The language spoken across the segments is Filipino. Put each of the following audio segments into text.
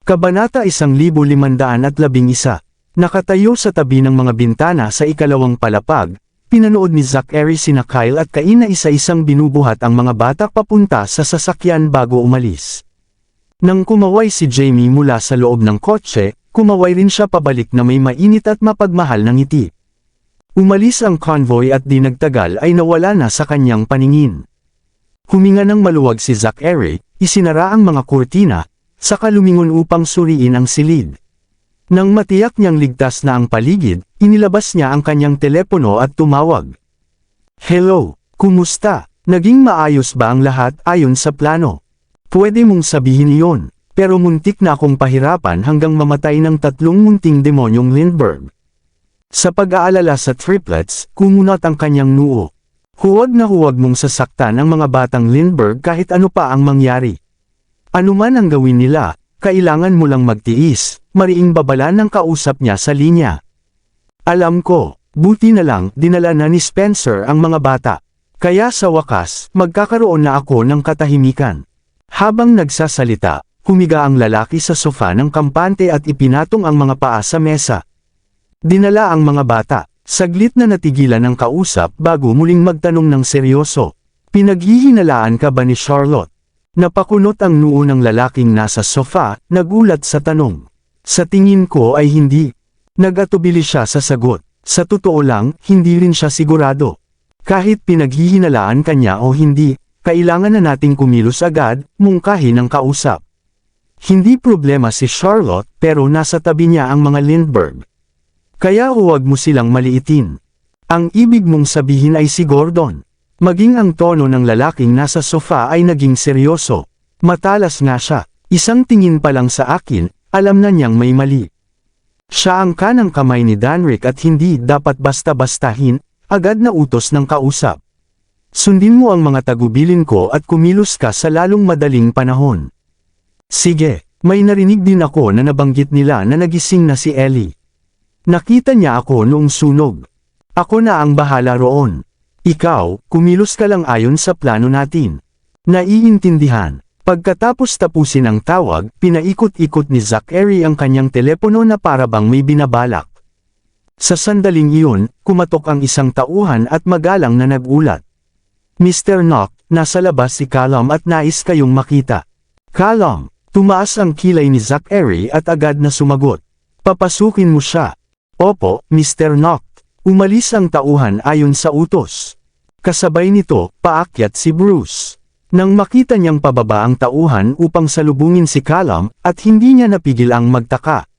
Kabanata 1511. Nakatayo sa tabi ng mga bintana sa ikalawang palapag, pinanood ni Zachary sina Kyle at Cain na isa-isang binubuhat ang mga bata papunta sa sasakyan bago umalis. Nang kumaway si Jamie mula sa loob ng kotse, kumaway rin siya pabalik na may mainit at mapagmahal na ngiti. Umalis ang convoy at di nagtagal ay nawala na sa kanyang paningin. Huminga ng maluwag si Zachary, isinara ang mga kurtina, saka lumingon upang suriin ang silid. Nang matiyak niyang ligtas na ang paligid, inilabas niya ang kanyang telepono at tumawag. "Hello, kumusta? Naging maayos ba ang lahat ayon sa plano? Pwede mong sabihin iyon, pero muntik na akong pahirapan hanggang mamatay ng 3 munting demonyong Lindbergh." Sa pag-aalala sa triplets, kumunat ang kanyang noo. Huwag na huwag mong sasaktan ang mga batang Lindbergh kahit ano pa ang mangyari. Ano man ang gawin nila, kailangan mo lang magtiis, mariing babala ng kausap niya sa linya. "Alam ko, buti na lang dinala na ni Spencer ang mga bata. Kaya sa wakas, magkakaroon na ako ng katahimikan." Habang nagsasalita, humiga ang lalaki sa sofa ng kampante at ipinatong ang mga paa sa mesa. Dinala ang mga bata, saglit na natigilan ng kausap bago muling magtanong ng seryoso. "Pinaghihinalaan ka ba ni Charlotte?" Napakunot ang noo ng lalaking nasa sofa, nagulat sa tanong. "Sa tingin ko ay hindi." Nag-atubili siya sa sagot. Sa totoo lang, hindi rin siya sigurado. Kahit pinaghihinalaan kanya o hindi, kailangan na nating kumilos agad, mungkahi ng kausap. Hindi problema si Charlotte, pero nasa tabi niya ang mga Lindbergh. Kaya huwag mo silang maliitin. Ang ibig mong sabihin ay si Gordon. Maging ang tono ng lalaking nasa sofa ay naging seryoso. Matalas nga siya. Isang tingin pa lang sa akin, alam na niyang may mali. Siya ang kanang kamay ni Danrick at hindi dapat basta-bastahin, agad na utos ng kausap. "Sundin mo ang mga tagubilin ko at kumilos ka sa lalong madaling panahon." "Sige." May narinig din ako na nabanggit nila na nagising na si Ellie. "Nakita niya ako noong sunog. Ako na ang bahala roon. Ikaw, kumilos ka lang ayon sa plano natin." Naiintindihan. Pagkatapos tapusin ang tawag, pinaikot-ikot ni Zachary ang kanyang telepono na para bang may binabalak. Sa sandaling iyon, kumatok ang isang tauhan at magalang na nagulat. "Mr. Knock, nasa labas si Callum at nais kayong makita." "Callum?" Tumaas ang kilay ni Zachary at agad na sumagot. "Papasukin mo siya." "Opo, Mr. Knock." Umalis ang tauhan ayon sa utos. Kasabay nito, paakyat si Bruce. Nang makita niyang pababa ang tauhan upang salubungin si Callum, at hindi niya napigil ang magtaka.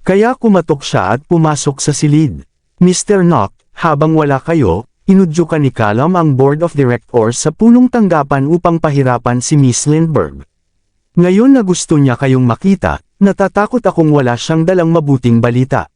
Kaya kumatok siya at pumasok sa silid. "Mr. Knock, habang wala kayo, inudyukan ni Callum ang board of directors sa punong tanggapan upang pahirapan si Miss Lindbergh. Ngayon na gusto niya kayong makita, natatakot akong wala siyang dalang mabuting balita."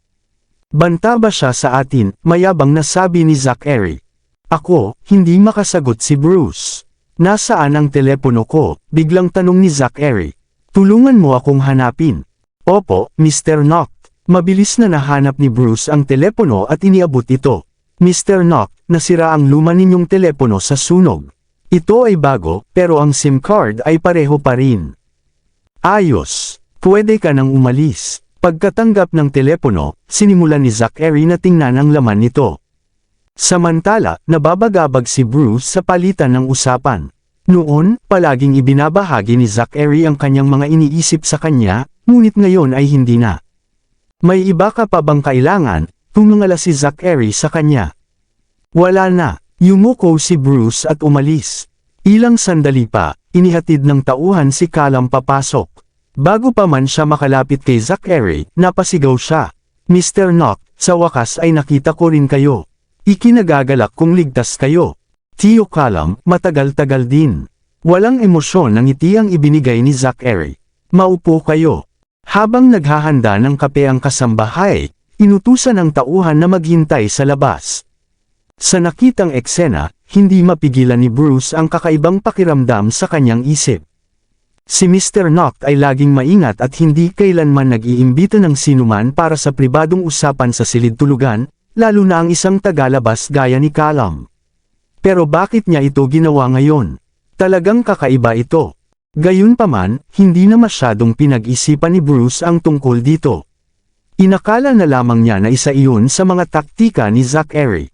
"Banta ba siya sa atin?" mayabang na sabi ni Zachary. "Ako, hindi makasagot si Bruce." "Nasaan ang telepono ko?" biglang tanong ni Zachary. "Tulungan mo akong hanapin." "Opo, Mr. Knock." Mabilis na nahanap ni Bruce ang telepono at iniabot ito. "Mr. Knock, nasira ang luma ninyong telepono sa sunog. Ito ay bago, pero ang SIM card ay pareho pa rin." "Ayos. Pwede ka nang umalis." Pagkatanggap ng telepono, sinimulan ni Zachary na tingnan ang laman nito. Samantala, nababagabag si Bruce sa palitan ng usapan. Noon, palaging ibinabahagi ni Zachary ang kanyang mga iniisip sa kanya, ngunit ngayon ay hindi na. "May iba ka pa bang kailangan?" tumangala si Zachary sa kanya. "Wala na." Yumuko si Bruce at umalis. Ilang sandali pa, inihatid ng tauhan si Callum papasok. Bago pa man siya makalapit kay Zachary, napasigaw siya. "Mr. Knock, sa wakas ay nakita ko rin kayo. Ikinagagalak kung ligtas kayo." "Tio Callum, matagal-tagal din." Walang emosyon ng ngiti ang ibinigay ni Zachary. "Maupo kayo." Habang naghahanda ng kape ang kasambahay, inutusan ang tauhan na maghintay sa labas. Sa nakitang eksena, hindi mapigilan ni Bruce ang kakaibang pakiramdam sa kanyang isip. Si Mr. Knock ay laging maingat at hindi kailanman nag-iimbita ng sinuman para sa pribadong usapan sa silid tulugan, lalo na ang isang tagalabas gaya ni Callum. Pero bakit niya ito ginawa ngayon? Talagang kakaiba ito. Gayunpaman, hindi na masyadong pinag-isipan ni Bruce ang tungkol dito. Inakala na lamang niya na isa iyon sa mga taktika ni Zachary.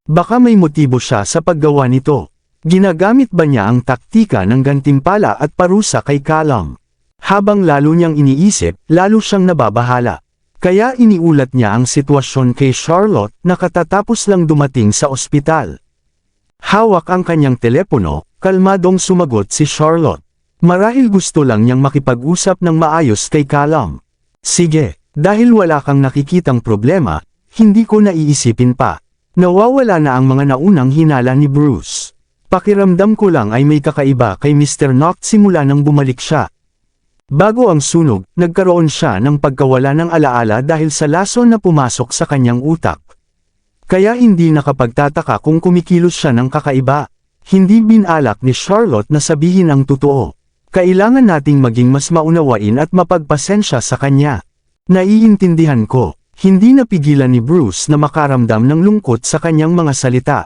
Baka may motibo siya sa paggawa nito. Ginagamit ba niya ang taktika ng gantimpala at parusa kay Callum? Habang lalo niyang iniisip, lalo siyang nababahala. Kaya iniulat niya ang sitwasyon kay Charlotte na katatapos lang dumating sa ospital. Hawak ang kanyang telepono, kalmadong sumagot si Charlotte. Marahil gusto lang niyang makipag-usap ng maayos kay Callum. Sige, dahil wala kang nakikitang problema, hindi ko naiisipin pa. Nawawala na ang mga naunang hinala ni Bruce. Pakiramdam ko lang ay may kakaiba kay Mr. Knox simula nang bumalik siya. Bago ang sunog, nagkaroon siya ng pagkawala ng alaala dahil sa lason na pumasok sa kanyang utak. Kaya hindi nakapagtataka kung kumikilos siya ng kakaiba. Hindi binalak ni Charlotte na sabihin ang totoo. Kailangan nating maging mas maunawain at mapagpasensya sa kanya. Naiintindihan ko, hindi napigilan ni Bruce na makaramdam ng lungkot sa kanyang mga salita.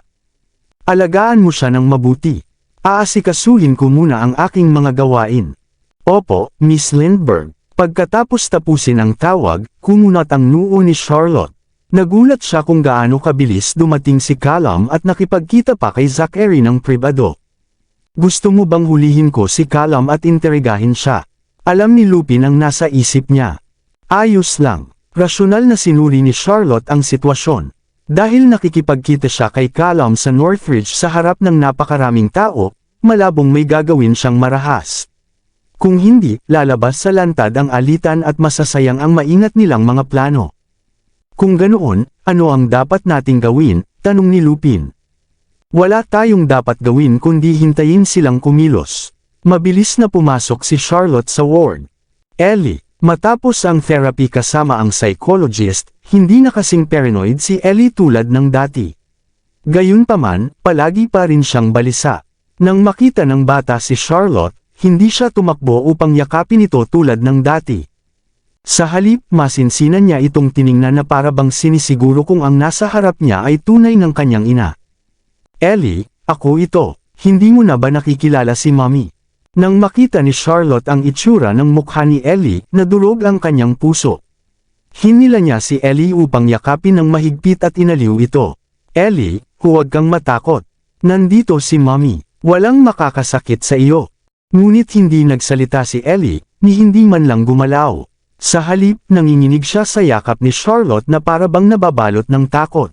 Alagaan mo siya ng mabuti. Aasikasuhin ko muna ang aking mga gawain. Opo, Miss Lindbergh. Pagkatapos tapusin ang tawag, kumunat ang noo ni Charlotte. Nagulat siya kung gaano kabilis dumating si Callum at nakipagkita pa kay Zachary ng pribado. Gusto mo bang hulihin ko si Callum at intrigahin siya? Alam ni Lupin ang nasa isip niya. Ayos lang. Rasyonal na sinuri ni Charlotte ang sitwasyon. Dahil nakikipagkita siya kay Callum sa Northridge sa harap ng napakaraming tao, malabong may gagawin siyang marahas. Kung hindi, lalabas sa lantad ang alitan at masasayang ang maingat nilang mga plano. Kung ganoon, ano ang dapat nating gawin? Tanong ni Lupin. Wala tayong dapat gawin kundi hintayin silang kumilos. Mabilis na pumasok si Charlotte sa ward. Ellie, matapos ang therapy kasama ang psychologist, hindi na kasing paranoid si Ellie tulad ng dati. Gayunpaman, palagi pa rin siyang balisa. Nang makita ng bata si Charlotte, hindi siya tumakbo upang yakapin ito tulad ng dati. Sa halip, masinsinan niya itong tiningnan na para bang sinisiguro kung ang nasa harap niya ay tunay ng kanyang ina. Ellie, ako ito. Hindi mo na ba nakikilala si Mommy? Nang makita ni Charlotte ang itsura ng mukha ni Ellie, nadurog ang kanyang puso. Hinila niya si Ellie upang yakapin ng mahigpit at inaliw ito. Ellie, huwag kang matakot. Nandito si Mommy. Walang makakasakit sa iyo. Ngunit hindi nagsalita si Ellie, ni hindi man lang gumalaw. Sa halip, nanginginig siya sa yakap ni Charlotte na para bang nababalot ng takot.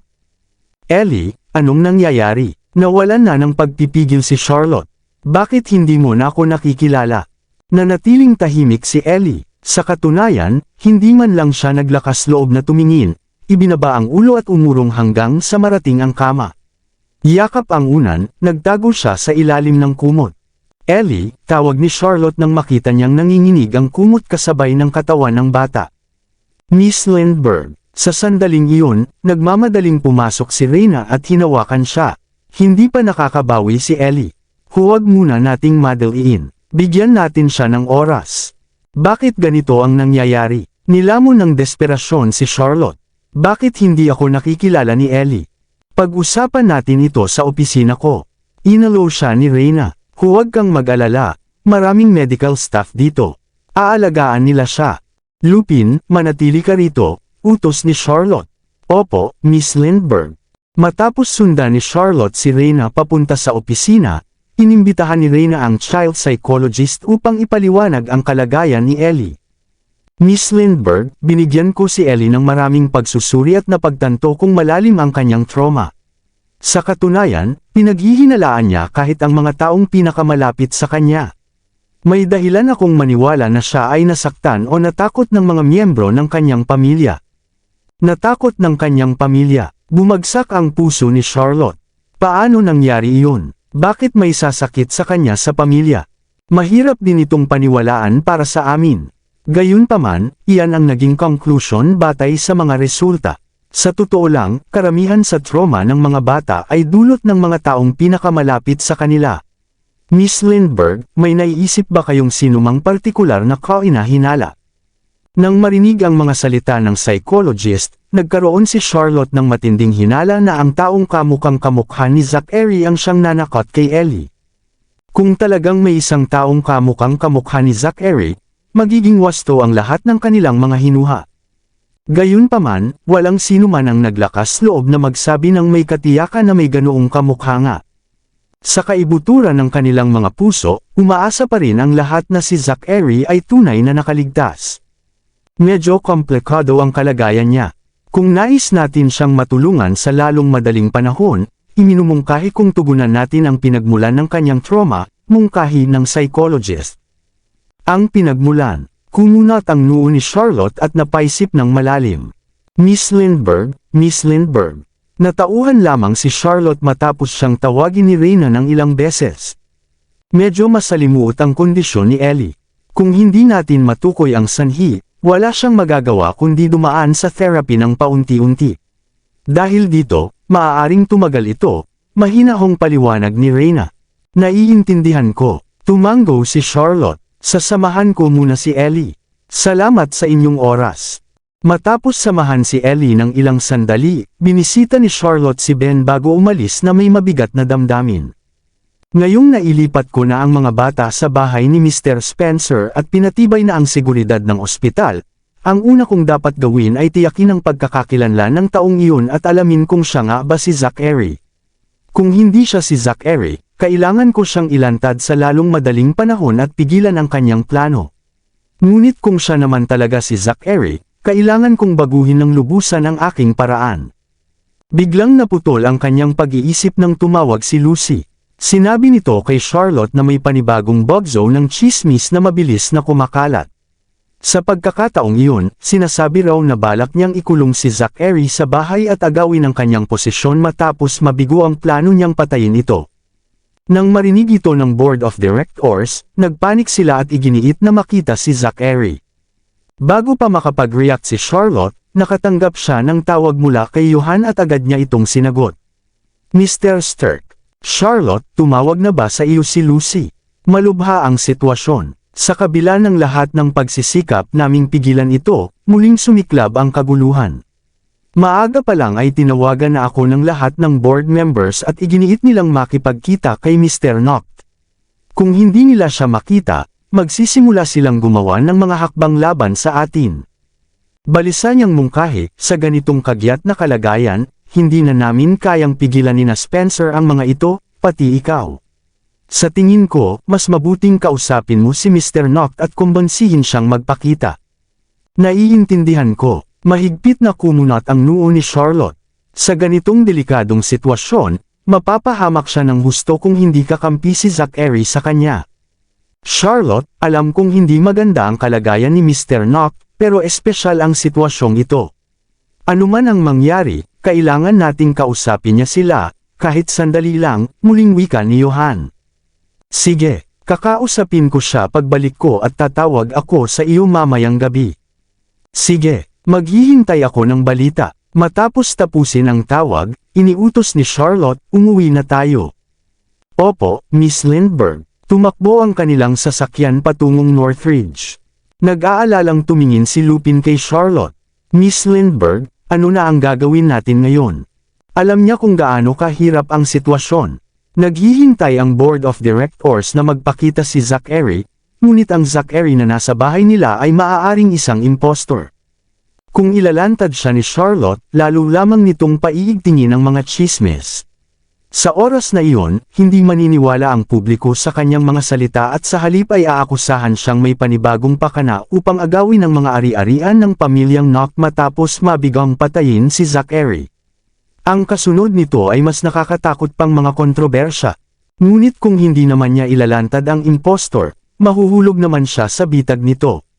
Ellie, anong nangyayari? Nawalan na ng pagpipigil si Charlotte. Bakit hindi mo na ako nakikilala? Nanatiling tahimik si Ellie. Sa katunayan, hindi man lang siya naglakas loob na tumingin, ibinaba ang ulo at umurong hanggang sa marating ang kama. Yakap ang unan, nagtago siya sa ilalim ng kumot. Ellie, tawag ni Charlotte nang makita niyang nanginginig ang kumot kasabay ng katawan ng bata. Miss Lindbergh, sa sandaling iyon, nagmamadaling pumasok si Reyna at hinawakan siya. Hindi pa nakakabawi si Ellie. Huwag muna nating madaliin. Bigyan natin siya ng oras. Bakit ganito ang nangyayari? Nilamon ng desperasyon si Charlotte. Bakit hindi ako nakikilala ni Ellie? Pag-usapan natin ito sa opisina ko. Inalo siya ni Reyna. Huwag kang mag-alala. Maraming medical staff dito. Aalagaan nila siya. Lupin, manatili ka rito. Utos ni Charlotte. Opo, Miss Lindbergh. Matapos sundan ni Charlotte si Reyna papunta sa opisina, inimbitahan ni Reyna ang child psychologist upang ipaliwanag ang kalagayan ni Ellie. Miss Lindbergh, binigyan ko si Ellie ng maraming pagsusuri at napagtanto kung malalim ang kanyang trauma. Sa katunayan, pinaghihinalaan niya kahit ang mga taong pinakamalapit sa kanya. May dahilan akong maniwala na siya ay nasaktan o natakot ng mga miyembro ng kanyang pamilya. Natakot ng kanyang pamilya. Bumagsak ang puso ni Charlotte. Paano nangyari iyon? Bakit may sasakit sa kanya sa pamilya? Mahirap din itong paniwalaan para sa amin. Gayunpaman, iyan ang naging conclusion batay sa mga resulta. Sa totoo lang, karamihan sa trauma ng mga bata ay dulot ng mga taong pinakamalapit sa kanila. Miss Lindbergh, may naiisip ba kayong sinumang partikular na kainahinala? Nang marinig ang mga salita ng psychologist, nagkaroon si Charlotte ng matinding hinala na ang taong kamukang kamukha ni Zachary ang siyang nanakot kay Ellie. Kung talagang may isang taong kamukhang kamukha ni Zachary, magiging wasto ang lahat ng kanilang mga hinuha. Gayunpaman, walang sino man ang naglakas loob na magsabi ng may katiyakan na may ganoong kamukha nga. Sa kaibuturan ng kanilang mga puso, umaasa pa rin ang lahat na si Zachary ay tunay na nakaligtas. Medyo komplikado ang kalagayan niya. Kung nais natin siyang matulungan sa lalong madaling panahon, iminumungkahi kung tugunan natin ang pinagmulan ng kanyang trauma, mungkahi ng psychologist. Ang pinagmulan, kumunat ang noo ni Charlotte at napaisip ng malalim. Miss Lindbergh, natauhan lamang si Charlotte matapos siyang tawagin ni Reyna ng ilang beses. Medyo masalimuot ang kondisyon ni Ellie. Kung hindi natin matukoy ang sanhi, wala siyang magagawa kundi dumaan sa therapy ng paunti-unti. Dahil dito, maaaring tumagal ito, mahinahong paliwanag ni Reyna. Naiintindihan ko, tumanggo si Charlotte, sasamahan ko muna si Ellie. Salamat sa inyong oras. Matapos samahan si Ellie ng ilang sandali, binisita ni Charlotte si Ben bago umalis na may mabigat na damdamin. Ngayong nailipat ko na ang mga bata sa bahay ni Mr. Spencer at pinatibay na ang seguridad ng ospital, ang una kong dapat gawin ay tiyakin ang pagkakakilanlan ng taong iyon at alamin kung siya nga ba si Zachary. Kung hindi siya si Zachary, kailangan ko siyang ilantad sa lalong madaling panahon at pigilan ang kanyang plano. Ngunit kung siya naman talaga si Zachary, kailangan kong baguhin ng lubusan ang aking paraan. Biglang naputol ang kanyang pag-iisip nang tumawag si Lucy. Sinabi nito kay Charlotte na may panibagong bugzo ng chismis na mabilis na kumakalat. Sa pagkakataong iyon, sinasabi raw na balak niyang ikulong si Zachary sa bahay at agawin ang kanyang posisyon matapos mabigo ang plano niyang patayin ito. Nang marinig ito ng Board of Directors, nagpanik sila at iginiit na makita si Zachary. Bago pa makapag-react si Charlotte, nakatanggap siya ng tawag mula kay Johan at agad niya itong sinagot. Mr. Stirk, Charlotte, tumawag na ba sa iyo si Lucy? Malubha ang sitwasyon. Sa kabila ng lahat ng pagsisikap naming pigilan ito, muling sumiklab ang kaguluhan. Maaga pa lang ay tinawagan na ako ng lahat ng board members at iginiit nilang makipagkita kay Mr. Noct. Kung hindi nila siya makita, magsisimula silang gumawa ng mga hakbang laban sa atin. Balisa niyang mungkahi, sa ganitong kagyat na kalagayan, hindi na namin kayang pigilan ni na Spencer ang mga ito, pati ikaw. Sa tingin ko, mas mabuting kausapin mo si Mr. Noct at kumbansihin siyang magpakita. Naiintindihan ko, mahigpit na kumunat ang noo ni Charlotte. Sa ganitong delikadong sitwasyon, mapapahamak siya ng husto kung hindi kakampi si Zachary sa kanya. Charlotte, alam kong hindi maganda ang kalagayan ni Mr. Noct, pero espesyal ang sitwasyong ito. Ano man ang mangyari, kailangan nating kausapin niya sila, kahit sandali lang, muling wika ni Johan. Sige, kakausapin ko siya pagbalik ko at tatawag ako sa iyo mamayang gabi. Sige, maghihintay ako ng balita. Matapos tapusin ang tawag, iniutos ni Charlotte, umuwi na tayo. Opo, Miss Lindbergh. Tumakbo ang kanilang sasakyan patungong Northridge. Nag-aalalang tumingin si Lupin kay Charlotte. Miss Lindbergh, ano na ang gagawin natin ngayon? Alam niya kung gaano kahirap ang sitwasyon. Naghihintay ang Board of Directors na magpakita si Zachary, ngunit ang Zachary na nasa bahay nila ay maaaring isang impostor. Kung ilalantad siya ni Charlotte, lalo lamang nitong paiigtingin ang mga chismis. Sa oras na iyon, hindi maniniwala ang publiko sa kanyang mga salita at sa halip ay aakusahan siyang may panibagong pakana upang agawin ang mga ari-arian ng pamilyang Noct matapos mabigang patayin si Zachary. Ang kasunod nito ay mas nakakatakot pang mga kontrobersya. Ngunit kung hindi naman niya ilalantad ang impostor, mahuhulog naman siya sa bitag nito.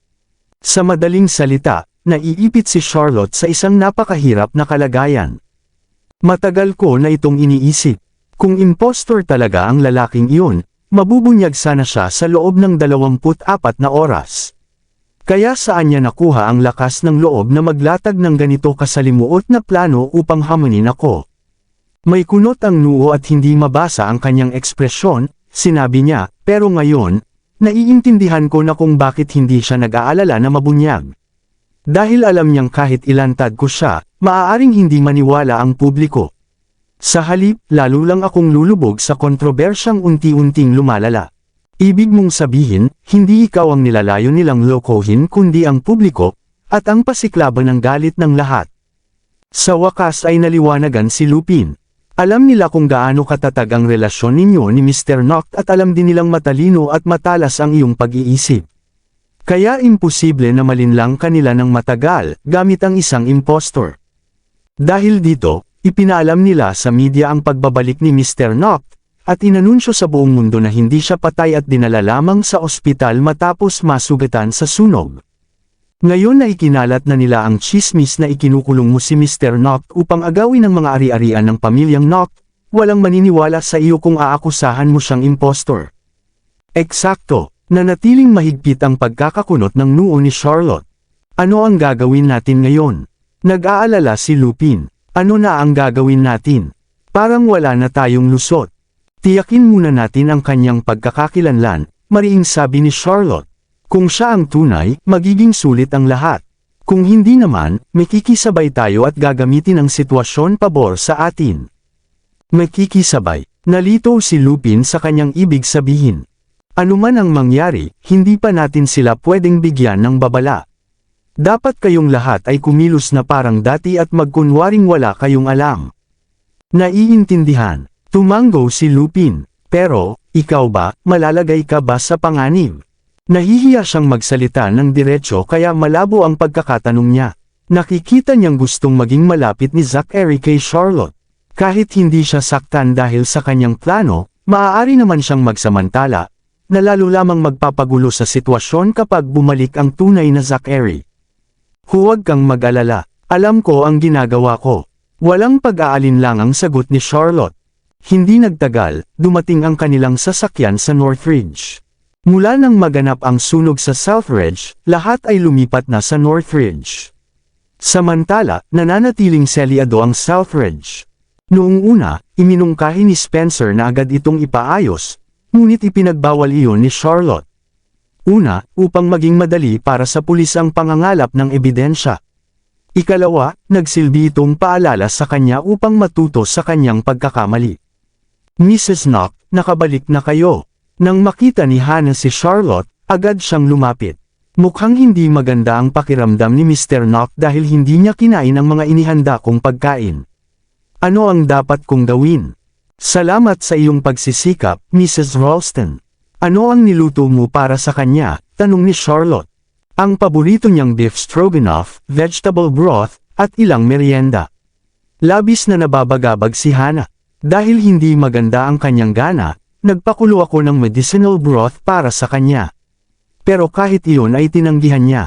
Sa madaling salita, naiipit si Charlotte sa isang napakahirap na kalagayan. Matagal ko na itong iniisip. Kung impostor talaga ang lalaking iyon, mabubunyag sana siya sa loob ng 24 na oras. Kaya saan niya nakuha ang lakas ng loob na maglatag ng ganito kasalimuot na plano upang hamunin ako? May kunot ang noo at hindi mabasa ang kanyang ekspresyon, sinabi niya, pero ngayon, naiintindihan ko na kung bakit hindi siya nag-aalala na mabunyag. Dahil alam niyang kahit ilantad ko siya, maaaring hindi maniwala ang publiko. Sa halip, lalo lang akong lulubog sa kontrobersyang unti-unting lumalala. Ibig mong sabihin, hindi ikaw ang nilalayo nilang lokohin kundi ang publiko, at ang pasiklaban ng galit ng lahat. Sa wakas ay naliwanagan si Lupin. Alam nila kung gaano katatag ang relasyon ninyo ni Mr. Noct at alam din nilang matalino at matalas ang iyong pag-iisip. Kaya imposible na malinlang kanila ng matagal, gamit ang isang impostor. Dahil dito, ipinaalam nila sa media ang pagbabalik ni Mr. Noct, at inanunsyo sa buong mundo na hindi siya patay at dinala lamang sa ospital matapos masugatan sa sunog. Ngayon na ikinalat na nila ang tsismis na ikinukulong mo si Mr. Noct upang agawin ang mga ari-arian ng pamilyang Noct, walang maniniwala sa iyo kung aakusahan mo siyang impostor. Eksakto, nanatiling mahigpit ang pagkakakunot ng noo ni Charlotte. Ano ang gagawin natin ngayon? Nag-aalala si Lupin. Ano na ang gagawin natin? Parang wala na tayong lusot. Tiyakin muna natin ang kanyang pagkakakilanlan, mariing sabi ni Charlotte. Kung siya ang tunay, magiging sulit ang lahat. Kung hindi naman, makikisabay tayo at gagamitin ang sitwasyon pabor sa atin. Makikisabay. Nalito si Lupin sa kanyang ibig sabihin. Ano man ang mangyari, hindi pa natin sila pwedeng bigyan ng babala. Dapat kayong lahat ay kumilos na parang dati at magkunwaring wala kayong alam. Naiintindihan. Tumanggo si Lupin. Pero, ikaw ba, malalagay ka ba sa panganib? Nahihiya siyang magsalita ng diretso kaya malabo ang pagkakatanong niya. Nakikita niyang gustong maging malapit ni Zachary kay Charlotte. Kahit hindi siya saktan dahil sa kanyang plano, maaari naman siyang magsamantala, na lalo lamang magpapagulo sa sitwasyon kapag bumalik ang tunay na Zachary. Huwag kang mag-alala, alam ko ang ginagawa ko. Walang pag-aalin lang ang sagot ni Charlotte. Hindi nagtagal, dumating ang kanilang sasakyan sa Northridge. Mula nang maganap ang sunog sa Southridge, lahat ay lumipat na sa Northridge. Samantala, nananatiling selyado ang Southridge. Noong una, iminungkahi ni Spencer na agad itong ipaayos, ngunit ipinagbawal iyon ni Charlotte. Una, upang maging madali para sa pulis ang pangangalap ng ebidensya. Ikalawa, nagsilbi itong paalala sa kanya upang matuto sa kanyang pagkakamali. Mrs. Noct, nakabalik na kayo. Nang makita ni Hannah si Charlotte, agad siyang lumapit. Mukhang hindi maganda ang pakiramdam ni Mr. Noct dahil hindi niya kinain ang mga inihanda kong pagkain. Ano ang dapat kong gawin? Salamat sa iyong pagsisikap, Mrs. Ralston. Ano ang niluto mo para sa kanya? Tanong ni Charlotte. Ang paborito niyang beef stroganoff, vegetable broth, at ilang merienda. Labis na nababagabag si Hannah. Dahil hindi maganda ang kanyang gana, nagpakulo ako ng medicinal broth para sa kanya. Pero kahit iyon ay tinanggihan niya.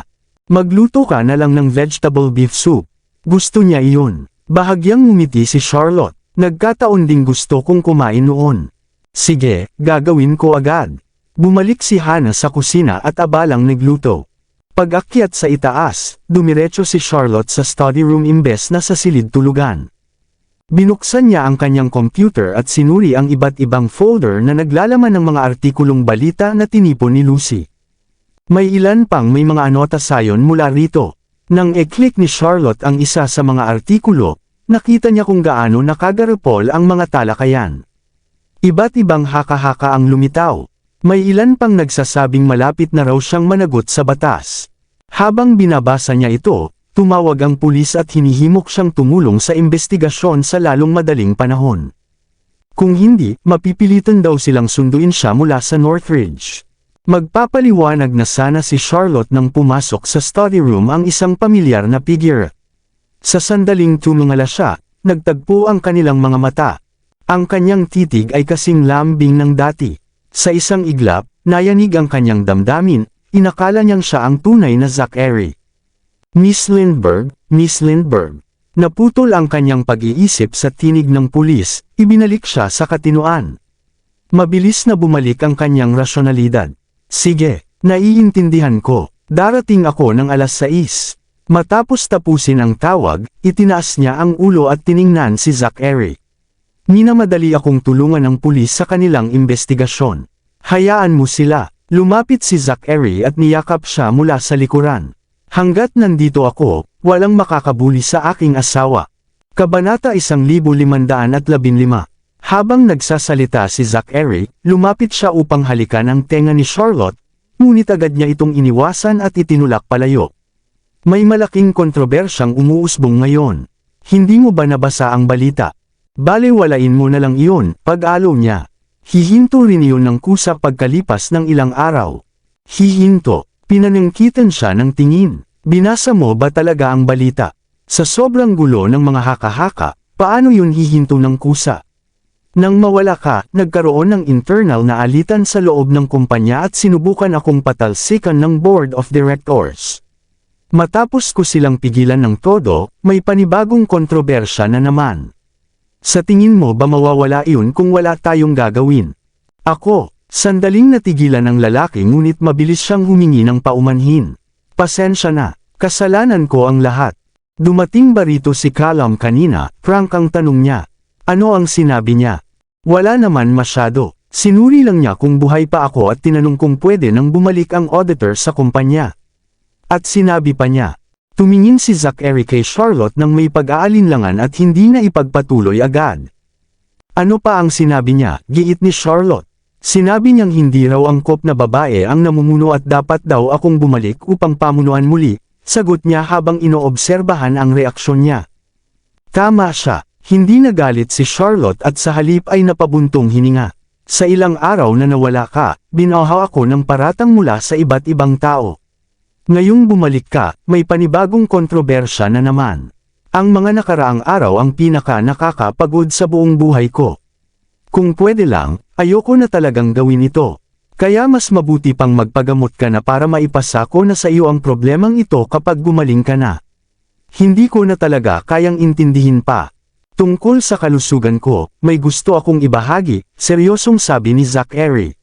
Magluto ka na lang ng vegetable beef soup. Gusto niya iyon. Bahagyang ngumiti si Charlotte. Nagkataon ding gusto kong kumain noon. Sige, gagawin ko agad. Bumalik si Hannah sa kusina at abalang nagluto. Pag-akyat sa itaas, dumiretso si Charlotte sa study room imbes na sa silid tulugan. Binuksan niya ang kanyang computer at sinuri ang iba't ibang folder na naglalaman ng mga artikulong balita na tinipon ni Lucy. May ilan pang may mga anotasayon mula rito. Nang i-click ni Charlotte ang isa sa mga artikulo, nakita niya kung gaano nakagarapol ang mga talakayan. Iba't ibang haka-haka ang lumitaw. May ilan pang nagsasabing malapit na raw siyang managot sa batas. Habang binabasa niya ito, tumawag ang pulis at hinihimok siyang tumulong sa investigasyon sa lalong madaling panahon. Kung hindi, mapipilitan daw silang sunduin siya mula sa Northridge. Magpapaliwanag na sana si Charlotte nang pumasok sa study room ang isang pamilyar na figure. Sa sandaling tumingala siya, nagtagpo ang kanilang mga mata. Ang kanyang titig ay kasing lambing ng dati. Sa isang iglap, nayanig ang kanyang damdamin, inakala niyang siya ang tunay na Zachary. Miss Lindbergh, naputol ang kanyang pag-iisip sa tinig ng pulis, ibinalik siya sa katinoan. Mabilis na bumalik ang kanyang rasyonalidad. Sige, naiintindihan ko, darating ako ng alas 6. Matapos tapusin ang tawag, itinaas niya ang ulo at tiningnan si Zachary. Minamadali akong tulungan ng pulis sa kanilang investigasyon. Hayaan mo sila. Lumapit si Zachary at niyakap siya mula sa likuran. Hanggat nandito ako, walang makakabuli sa aking asawa. Kabanata 1515. Habang nagsasalita si Zachary, lumapit siya upang halikan ang tenga ni Charlotte, ngunit agad niya itong iniwasan at itinulak palayo. May malaking kontrobersyang umuusbong ngayon. Hindi mo ba nabasa ang balita? Balewalain mo na lang iyon, pag-alo niya. Hihinto rin iyon ng kusa pagkalipas ng ilang araw. Hihinto, pinanangkitan siya ng tingin. Binasa mo ba talaga ang balita? Sa sobrang gulo ng mga haka-haka, paano yun hihinto ng kusa? Nang mawala ka, nagkaroon ng internal na alitan sa loob ng kumpanya at sinubukan akong patalsikan ng board of directors. Matapos ko silang pigilan ng todo, may panibagong kontrobersya na naman. Sa tingin mo ba mawawala iyon kung wala tayong gagawin? Ako, sandaling natigilan ng lalaki ngunit mabilis siyang humingi ng paumanhin. Pasensya na, kasalanan ko ang lahat. Dumating ba rito si Callum kanina? Frank ang tanong niya. Ano ang sinabi niya? Wala naman masyado. Sinuri lang niya kung buhay pa ako at tinanong kung pwede nang bumalik ang auditor sa kumpanya. At sinabi pa niya. Tumingin si Zachary kay Charlotte nang may pag-aalinlangan at hindi na ipagpatuloy agad. Ano pa ang sinabi niya? Giit ni Charlotte. Sinabi niyang hindi raw angkop na babae ang namumuno at dapat daw akong bumalik upang pamunuan muli. Sagot niya habang inoobserbahan ang reaksyon niya. Tama siya, hindi nagalit si Charlotte at sa halip ay napabuntong hininga. Sa ilang araw na nawala ka, binuhaw ako ng paratang mula sa iba't ibang tao. Ngayong bumalik ka, may panibagong kontrobersya na naman. Ang mga nakaraang araw ang pinaka-nakakapagod sa buong buhay ko. Kung pwede lang, ayoko na talagang gawin ito. Kaya mas mabuti pang magpagamot ka na para maipasa ko na sa iyo ang problemang ito kapag gumaling ka na. Hindi ko na talaga kayang intindihin pa. Tungkol sa kalusugan ko, may gusto akong ibahagi, seryosong sabi ni Zachary.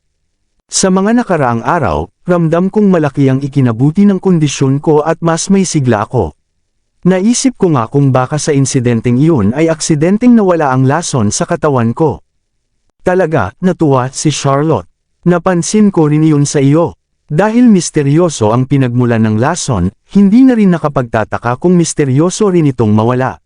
Sa mga nakaraang araw, ramdam kong malaki ang ikinabuti ng kondisyon ko at mas may sigla ako. Naisip ko nga kung baka sa insidenteng iyon ay aksidenteng nawala ang lason sa katawan ko. Talaga, natuwa si Charlotte. Napansin ko rin iyon sa iyo. Dahil misteryoso ang pinagmulan ng lason, hindi na rin nakapagtataka kung misteryoso rin itong mawala.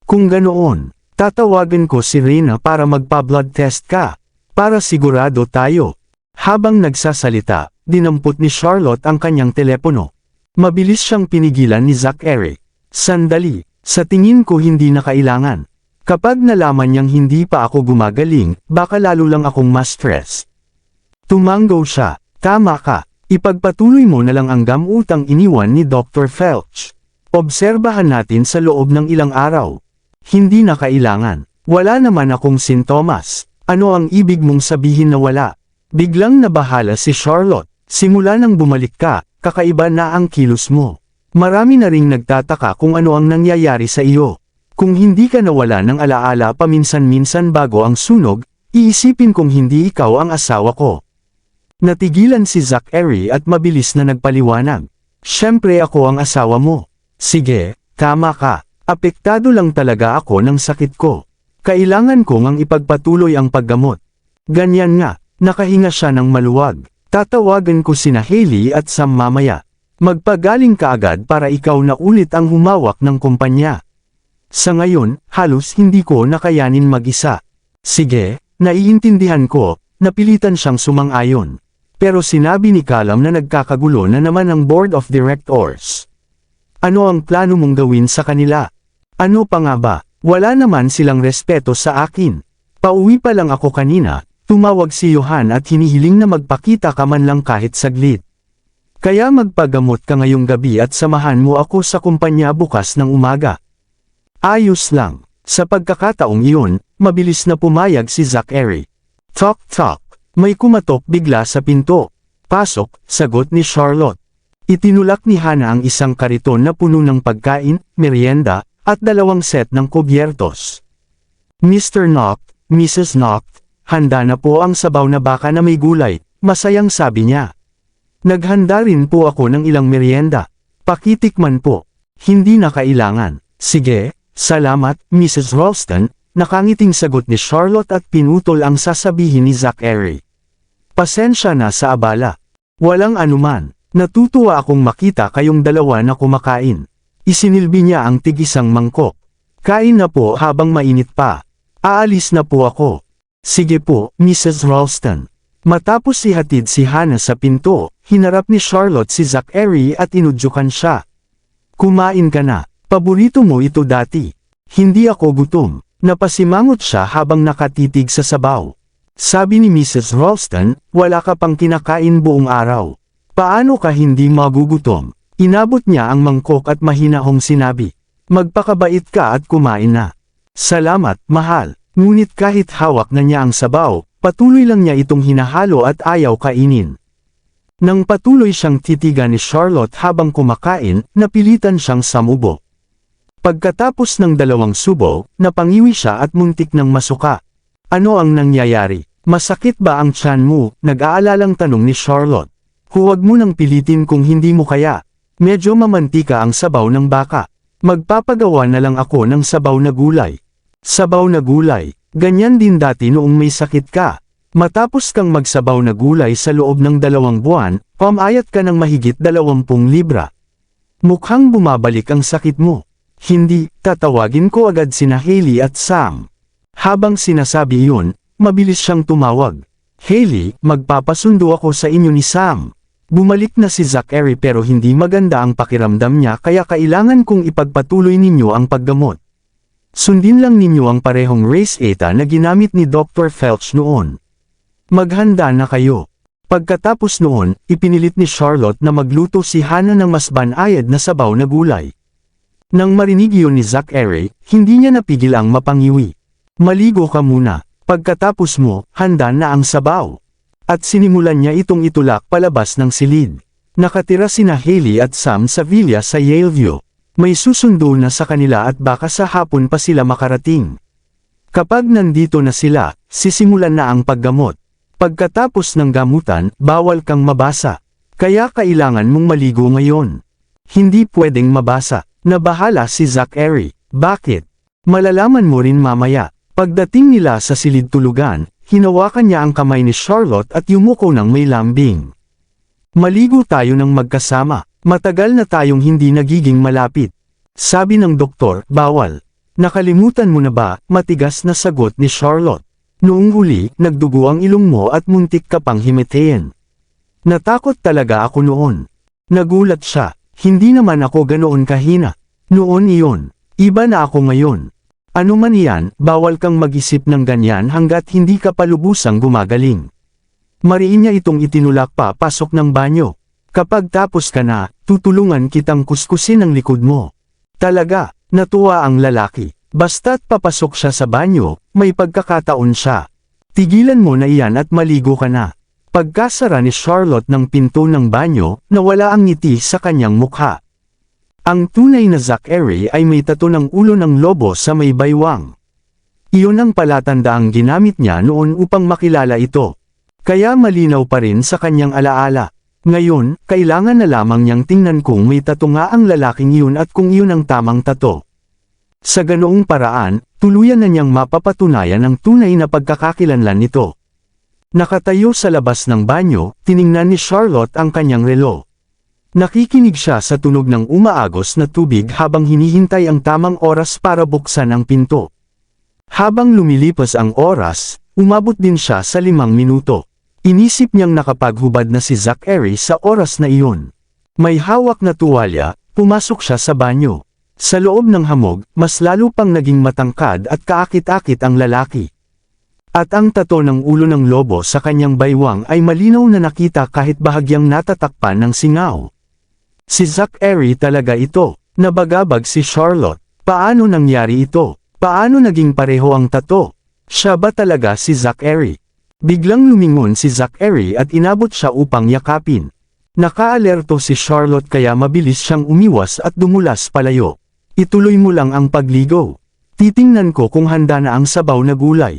Kung ganoon, tatawagan ko si Rina para magpa-blood test ka, para sigurado tayo. Habang nagsasalita, dinampot ni Charlotte ang kanyang telepono. Mabilis siyang pinigilan ni Zachary. Sandali, sa tingin ko hindi na kailangan. Kapag nalaman niyang hindi pa ako gumagaling, baka lalo lang akong ma-stress. Tumanggaw siya. Tama ka. Ipagpatuloy mo na lang ang gamutang iniwan ni Dr. Felch. Obserbahan natin sa loob ng ilang araw. Hindi na kailangan. Wala naman akong sintomas. Ano ang ibig mong sabihin na wala? Biglang nabahala si Charlotte. Simula nang bumalik ka, kakaiba na ang kilos mo. Marami na ring nagtataka kung ano ang nangyayari sa iyo. Kung hindi ka nawala ng alaala paminsan-minsan bago ang sunog, iisipin kong hindi ikaw ang asawa ko. Natigilan si Zachary at mabilis na nagpaliwanag. Siyempre ako ang asawa mo. Sige, tama ka. Apektado lang talaga ako ng sakit ko. Kailangan ko ngang ipagpatuloy ang paggamot. Ganyan nga, nakahinga siya ng maluwag. Tatawagan ko sina Hailey at Sam mamaya. Magpagaling ka agad para ikaw na ulit ang humawak ng kumpanya. Sa ngayon, halos hindi ko nakayanin mag-isa. Sige, naiintindihan ko, napilitan siyang sumang-ayon. Pero sinabi ni Callum na nagkakagulo na naman ang board of directors. Ano ang plano mong gawin sa kanila? Ano pa nga ba? Wala naman silang respeto sa akin. Pauwi pa lang ako kanina, tumawag si Johan at hinihiling na magpakita ka man lang kahit saglit. Kaya magpagamot ka ngayong gabi at samahan mo ako sa kumpanya bukas ng umaga. Ayos lang. Sa pagkakataong iyon, mabilis na pumayag si Zachary. Tok tok. May kumatok bigla sa pinto. Pasok, sagot ni Charlotte. Itinulak ni Hannah ang isang kariton na puno ng pagkain, merienda, at 2 set ng kubyertos. Mr. Noct, Mrs. Noct, handa na po ang sabaw na baka na may gulay, masayang sabi niya. Naghanda rin po ako ng ilang merienda. Pakitikman po. Hindi na kailangan. Sige, salamat, Mrs. Ralston. Nakangiting sagot ni Charlotte at pinutol ang sasabihin ni Zachary. Pasensya na sa abala. Walang anuman. Natutuwa akong makita kayong dalawa na kumakain. Isinilbi niya ang tig-isang mangkok. Kain na po habang mainit pa. Aalis na po ako. Sige po, Mrs. Ralston. Matapos ihatid si Hannah sa pinto, hinarap ni Charlotte si Zachary at inudyukan siya. Kumain ka na. Paborito mo ito dati. Hindi ako gutom. Napasimangot siya habang nakatitig sa sabaw. Sabi ni Mrs. Ralston, wala ka pang kinakain buong araw. Paano ka hindi magugutom? Inabot niya ang mangkok at mahinahong sinabi. Magpakabait ka at kumain na. Salamat, mahal. Ngunit kahit hawak na niya ang sabaw, patuloy lang niya itong hinahalo at ayaw kainin. Nang patuloy siyang titigan ni Charlotte habang kumakain, napilitan siyang samubo. Pagkatapos ng 2 subo, napangiwi siya at muntik ng masuka. Ano ang nangyayari? Masakit ba ang tiyan mo? Nag-aalalang tanong ni Charlotte. Huwag mo nang pilitin kung hindi mo kaya. Medyo mamantika ang sabaw ng baka. Magpapagawa na lang ako ng sabaw na gulay. Sabaw na gulay. Ganyan din dati noong may sakit ka. Matapos kang magsabaw na gulay sa loob ng 2 buwan, pamayat ka ng mahigit 20 libra. Mukhang bumabalik ang sakit mo. Hindi, tatawagin ko agad sina Hailey at Sam. Habang sinasabi iyon, mabilis siyang tumawag. Hailey, magpapasundo ako sa inyo ni Sam. Bumalik na si Zachary pero hindi maganda ang pakiramdam niya kaya kailangan kong ipagpatuloy ninyo ang paggamot. Sundin lang ninyo ang parehong race eta na ginamit ni Dr. Felch noon. Maghanda na kayo. Pagkatapos noon, ipinilit ni Charlotte na magluto si Hannah ng mas banayad na sabaw na gulay. Nang marinig iyon ni Zachary, hindi niya napigil ang mapangiwi. Maligo ka muna. Pagkatapos mo, handa na ang sabaw. At sinimulan niya itong itulak palabas ng silid. Nakatira sina Hailey at Sam sa villa sa Yaleview. May susundo na sa kanila at baka sa hapon pa sila makarating. Kapag nandito na sila, sisimulan na ang paggamot. Pagkatapos ng gamutan, bawal kang mabasa. Kaya kailangan mong maligo ngayon. Hindi pwedeng mabasa. Nabahala si Zachary. Bakit? Malalaman mo rin mamaya. Pagdating nila sa silid tulugan, hinawakan niya ang kamay ni Charlotte at yumuko ng may lambing. Maligo tayo ng magkasama. Matagal na tayong hindi nagiging malapit. Sabi ng doktor, bawal. Nakalimutan mo na ba? Matigas na sagot ni Charlotte. Noong huli, nagdugo ang ilong mo at muntik ka pang himatayin. Natakot talaga ako noon. Nagulat siya. Hindi naman ako ganoon kahina. Noon iyon. Iba na ako ngayon. Ano man iyan, bawal kang mag-isip ng ganyan hanggat hindi ka palubusang gumagaling. Mariin niya itong itinulak pa pasok ng banyo. Kapag tapos ka na, tutulungan kitang kuskusin ang likod mo. Talaga, natuwa ang lalaki. Basta't papasok siya sa banyo, may pagkakataon siya. Tigilan mo na iyan at maligo ka na. Pagkasara ni Charlotte ng pinto ng banyo, nawala ang ngiti sa kanyang mukha. Ang tunay na Zachary ay may tato ng ulo ng lobo sa may baywang. Iyon ang palatandaang ginamit niya noon upang makilala ito. Kaya malinaw pa rin sa kanyang alaala. Ngayon, kailangan na lamang niyang tingnan kung may tato nga ang lalaking iyon at kung iyon ang tamang tato. Sa ganoong paraan, tuluyan na niyang mapapatunayan ang tunay na pagkakakilanlan nito. Nakatayo sa labas ng banyo, tiningnan ni Charlotte ang kanyang relo. Nakikinig siya sa tunog ng umaagos na tubig habang hinihintay ang tamang oras para buksan ang pinto. Habang lumilipas ang oras, umabot din siya sa 5 minuto. Inisip niyang nakapaghubad na si Zachary sa oras na iyon. May hawak na tuwalya, pumasok siya sa banyo. Sa loob ng hamog, mas lalo pang naging matangkad at kaakit-akit ang lalaki. At ang tato ng ulo ng lobo sa kanyang baywang ay malinaw na nakita kahit bahagyang natatakpan ng singaw. Si Zachary talaga ito. Nabagabag si Charlotte. Paano nangyari ito? Paano naging pareho ang tato? Siya ba talaga si Zachary? Biglang lumingon si Zachary at inabot siya upang yakapin. Nakaalerto si Charlotte kaya mabilis siyang umiwas at dumulas palayo. Ituloy mo lang ang pagligo. Titingnan ko kung handa na ang sabaw na gulay.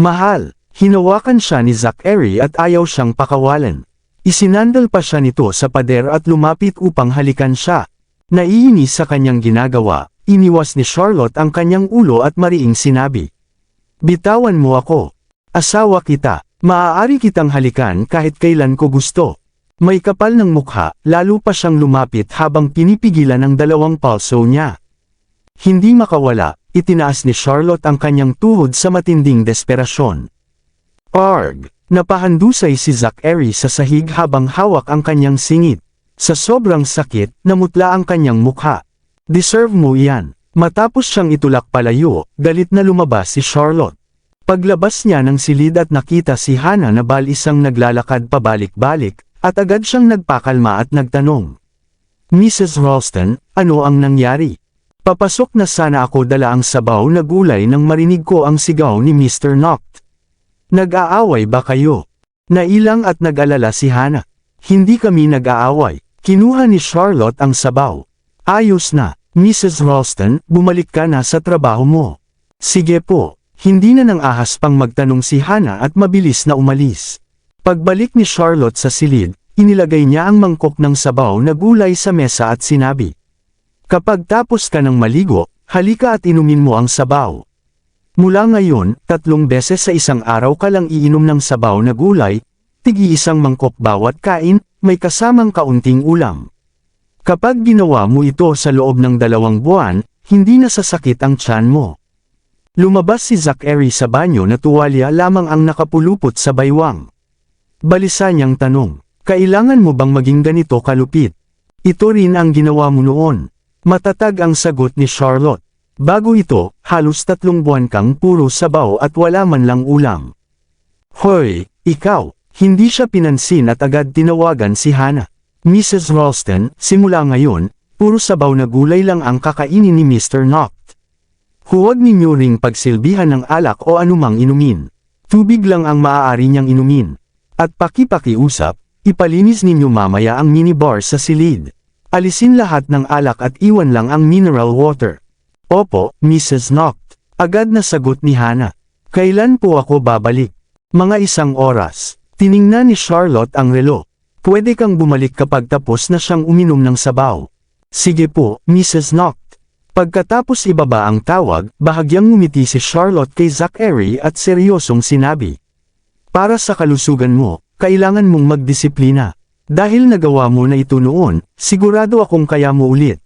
Mahal, hinawakan siya ni Zachary at ayaw siyang pakawalan. Isinandal pa siya nito sa pader at lumapit upang halikan siya. Naiinis sa kanyang ginagawa, iniwas ni Charlotte ang kanyang ulo at mariing sinabi. Bitawan mo ako. Asawa kita, maaari kitang halikan kahit kailan ko gusto. May kapal ng mukha, lalo pa siyang lumapit habang pinipigilan ang 2 palso niya. Hindi makawala, itinaas ni Charlotte ang kanyang tuhod sa matinding desperasyon. Arg! Napahandusay si Zachary sa sahig habang hawak ang kanyang singit. Sa sobrang sakit, namutla ang kanyang mukha. Deserve mo iyan. Matapos siyang itulak palayo, galit na lumabas si Charlotte. Paglabas niya ng silid at nakita si Hannah na balisang naglalakad pabalik-balik, at agad siyang nagpakalma at nagtanong. Mrs. Ralston, ano ang nangyari? Papasok na sana ako dala ang sabaw na gulay nang marinig ko ang sigaw ni Mr. Noct. Nag-aaway ba kayo? Nailang at nag-alala si Hannah. Hindi kami nag-aaway. Kinuha ni Charlotte ang sabaw. Ayos na, Mrs. Ralston, bumalik ka na sa trabaho mo. Sige po. Hindi na nang ahas pang magtanong si Hannah at mabilis na umalis. Pagbalik ni Charlotte sa silid, inilagay niya ang mangkok ng sabaw na gulay sa mesa at sinabi. Kapag tapos ka ng maligo, halika at inumin mo ang sabaw. Mula ngayon, 3 beses sa isang araw ka lang iinom ng sabaw na gulay, tigi-1 mangkok bawat kain, may kasamang kaunting ulam. Kapag ginawa mo ito sa loob ng 2 buwan, hindi na sasakit ang tiyan mo. Lumabas si Zachary sa banyo na tuwalya lamang ang nakapulupot sa baywang. Balisa niyang tanong, kailangan mo bang maging ganito kalupit? Ito rin ang ginawa mo noon. Matatag ang sagot ni Charlotte. Bago ito, halos 3 buwan kang puro sabaw at wala man lang ulam. Hoy, ikaw! Hindi siya pinansin at agad tinawagan si Hannah. Mrs. Ralston, simula ngayon, puro sabaw na gulay lang ang kakainin ni Mr. Noct. Huwag ninyo ring pagsilbihan ng alak o anumang inumin. Tubig lang ang maaari niyang inumin. At pakipakiusap, ipalinis ninyo mamaya ang minibar sa silid. Alisin lahat ng alak at iwan lang ang mineral water. Opo, Mrs. Noct. Agad na sagot ni Hannah. Kailan po ako babalik? Mga 1 oras. Tiningnan ni Charlotte ang relo. Pwede kang bumalik kapag tapos na siyang uminom ng sabaw. Sige po, Mrs. Noct. Pagkatapos ibaba ang tawag, bahagyang ngumiti si Charlotte kay Zachary at seryosong sinabi. Para sa kalusugan mo, kailangan mong magdisiplina. Dahil nagawa mo na ito noon, sigurado akong kaya mo ulit.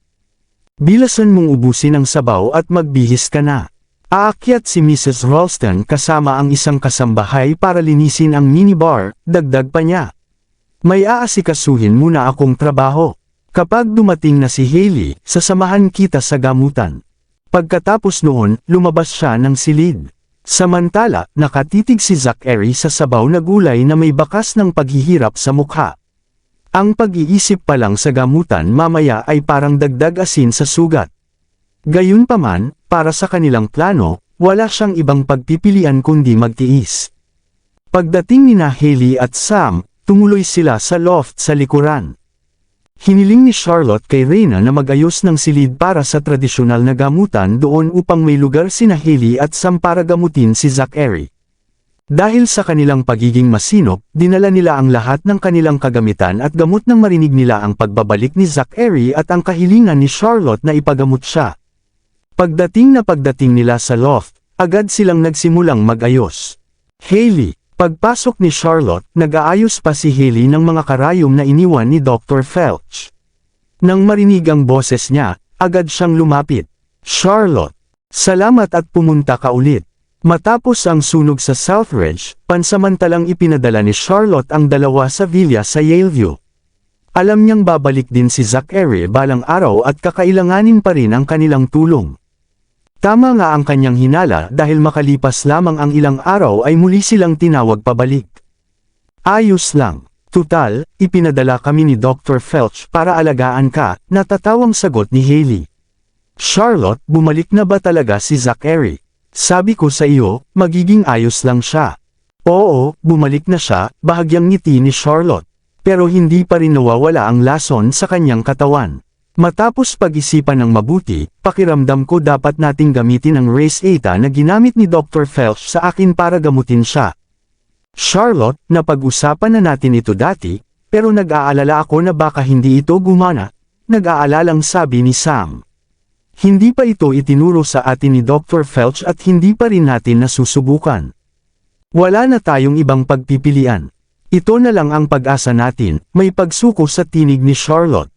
Bilasan mong ubusin ang sabaw at magbihis ka na. Aakyat si Mrs. Ralston kasama ang isang kasambahay para linisin ang minibar, dagdag pa niya. May aasikasuhin muna akong trabaho. Kapag dumating na si Hailey, sasamahan kita sa gamutan. Pagkatapos noon, lumabas siya ng silid. Samantala, nakatitig si Zachary sa sabaw na gulay na may bakas ng paghihirap sa mukha. Ang pag-iisip pa lang sa gamutan mamaya ay parang dagdag asin sa sugat. Gayunpaman, para sa kanilang plano, wala siyang ibang pagpipilian kundi magtiis. Pagdating ni Hailey at Sam, tumuloy sila sa loft sa likuran. Hiniling ni Charlotte kay Reyna na mag-ayos ng silid para sa tradisyonal na gamutan doon upang may lugar sina Hailey at Sam para gamutin si Zachary. Dahil sa kanilang pagiging masinop, dinala nila ang lahat ng kanilang kagamitan at gamot nang marinig nila ang pagbabalik ni Zachary at ang kahilingan ni Charlotte na ipagamot siya. Pagdating nila sa loft, agad silang nagsimulang mag-ayos. Hailey, pagpasok ni Charlotte, nag-aayos pa si Hailey ng mga karayom na iniwan ni Dr. Felch. Nang marinig ang boses niya, agad siyang lumapit. Charlotte, salamat at pumunta ka ulit. Matapos ang sunog sa Southridge, pansamantalang ipinadala ni Charlotte ang 2 sa villa sa Yaleview. Alam niyang babalik din si Zachary balang araw at kakailanganin pa rin ang kanilang tulong. Tama nga ang kanyang hinala dahil makalipas lamang ang ilang araw ay muli silang tinawag pabalik. Ayos lang. Tutal, ipinadala kami ni Dr. Felch para alagaan ka, natatawang sagot ni Hailey. Charlotte, bumalik na ba talaga si Zachary? Sabi ko sa iyo, magiging ayos lang siya. Oo, bumalik na siya, bahagyang ngiti ni Charlotte. Pero hindi pa rin nawawala ang lason sa kanyang katawan. Matapos pag-isipan ng mabuti, pakiramdam ko dapat nating gamitin ang Race Eta na ginamit ni Dr. Felch sa akin para gamutin siya. Charlotte, napag-usapan na natin ito dati, pero nag-aalala ako na baka hindi ito gumana. Nag-aalalang sabi ni Sam. Hindi pa ito itinuro sa atin ni Dr. Felch at hindi pa rin natin nasusubukan. Wala na tayong ibang pagpipilian. Ito na lang ang pag-asa natin, may pagsuko sa tinig ni Charlotte.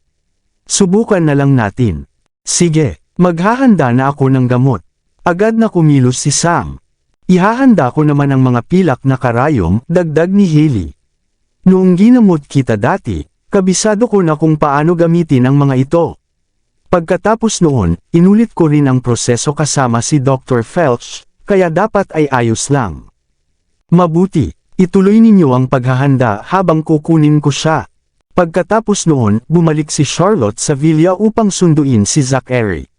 Subukan na lang natin. Sige, maghahanda na ako ng gamot. Agad na kumilos si Sam. Ihahanda ko naman ang mga pilak na karayom, dagdag ni Hailey. Noong ginamot kita dati, kabisado ko na kung paano gamitin ang mga ito. Pagkatapos noon, inulit ko rin ang proseso kasama si Dr. Felch, kaya dapat ay ayos lang. Mabuti, ituloy ninyo ang paghahanda habang kukunin ko siya. Pagkatapos noon, bumalik si Charlotte sa villa upang sunduin si Zachary.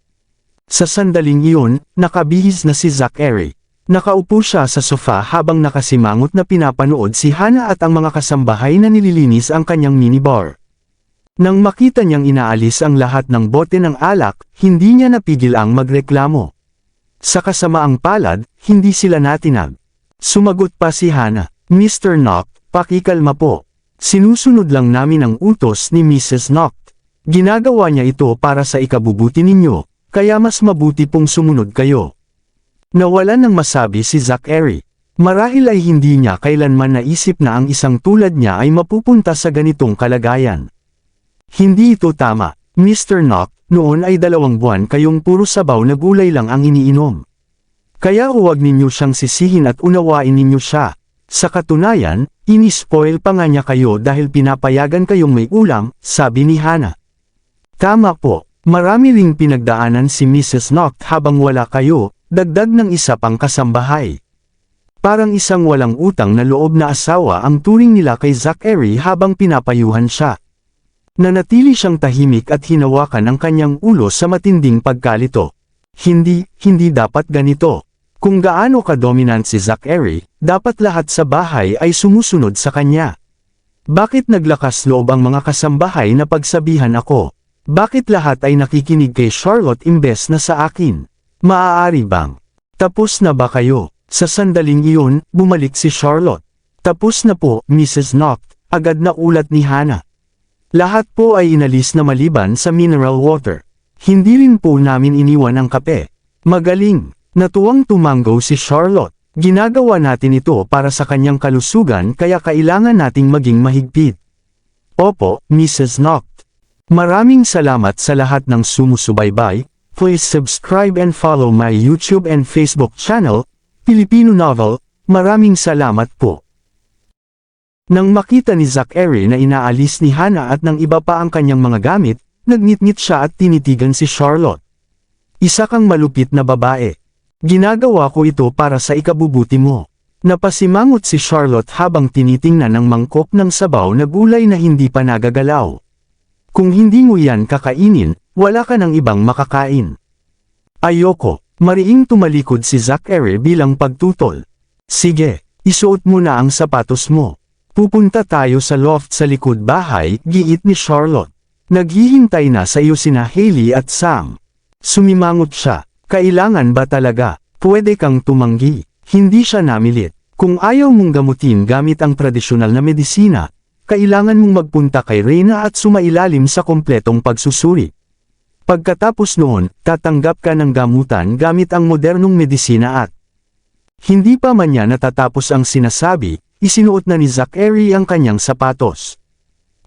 Sa sandaling iyon, nakabihis na si Zachary. Nakaupo siya sa sofa habang nakasimangot na pinapanood si Hannah at ang mga kasambahay na nililinis ang kanyang minibar. Nang makita niyang inaalis ang lahat ng bote ng alak, hindi niya napigil ang magreklamo. Sa kasamaang palad, hindi sila natinag. Sumagot pa si Hannah, "Mr. Knock, pakikalma po. Sinusunod lang namin ang utos ni Mrs. Knock. Ginagawa niya ito para sa ikabubuti ninyo, kaya mas mabuti pong sumunod kayo." Nawalan ng masabi si Zachary. Marahil ay hindi niya kailanman naisip na ang isang tulad niya ay mapupunta sa ganitong kalagayan. Hindi ito tama, Mr. Knock, noon ay 2 buwan kayong puro sabaw na gulay lang ang iniinom. Kaya huwag ninyo siyang sisihin at unawain ninyo siya. Sa katunayan, inispoil pa nga niya kayo dahil pinapayagan kayong may ulam, sabi ni Hannah. Tama po, marami ring pinagdaanan si Mrs. Knock habang wala kayo, dagdag ng isa pang kasambahay. Parang isang walang utang na loob na asawa ang turing nila kay Zachary habang pinapayuhan siya. Nanatili siyang tahimik at hinawakan ang kanyang ulo sa matinding pagkalito. Hindi dapat ganito. Kung gaano ka-dominant si Zachary, dapat lahat sa bahay ay sumusunod sa kanya. Bakit naglakas loob ang mga kasambahay na pagsabihan ako? Bakit lahat ay nakikinig kay Charlotte imbes na sa akin? Maaari bang? Tapos na ba kayo? Sa sandaling iyon, bumalik si Charlotte. Tapos na po, Mrs. Knock, agad na ulat ni Hannah. Lahat po ay inalis na maliban sa mineral water. Hindi rin po namin iniwan ang kape. Magaling, natuwang tumanggo si Charlotte. Ginagawa natin ito para sa kanyang kalusugan kaya kailangan nating maging mahigpit. Opo, Mrs. Knock. Maraming salamat sa lahat ng sumusubaybay. Please subscribe and follow my YouTube and Facebook channel, Filipino Novel. Maraming salamat po. Nang makita ni Zachary na inaalis ni Hannah at ng iba pa ang kanyang mga gamit, nagnitngit siya at tinitigan si Charlotte. Isa kang malupit na babae. Ginagawa ko ito para sa ikabubuti mo. Napasimangot si Charlotte habang tinitingnan ang mangkok ng sabaw na gulay na hindi pa nagagalaw. Kung hindi mo yan kakainin, wala ka ng ibang makakain. Ayoko, mariing tumalikod si Zachary bilang pagtutol. Sige, isuot mo na ang sapatos mo. Pupunta tayo sa loft sa likod bahay, giit ni Charlotte. Naghihintay na sa iyo sina Hailey at Sam. Sumimangot siya, kailangan ba talaga? Pwede kang tumanggi. Hindi siya namilit. Kung ayaw mong gamutin gamit ang tradisyonal na medisina, kailangan mong magpunta kay Reyna at sumailalim sa kompletong pagsusuri. Pagkatapos noon, tatanggap ka ng gamutan gamit ang modernong medisina at hindi pa man niya natatapos ang sinasabi, isinuot na ni Zachary ang kanyang sapatos.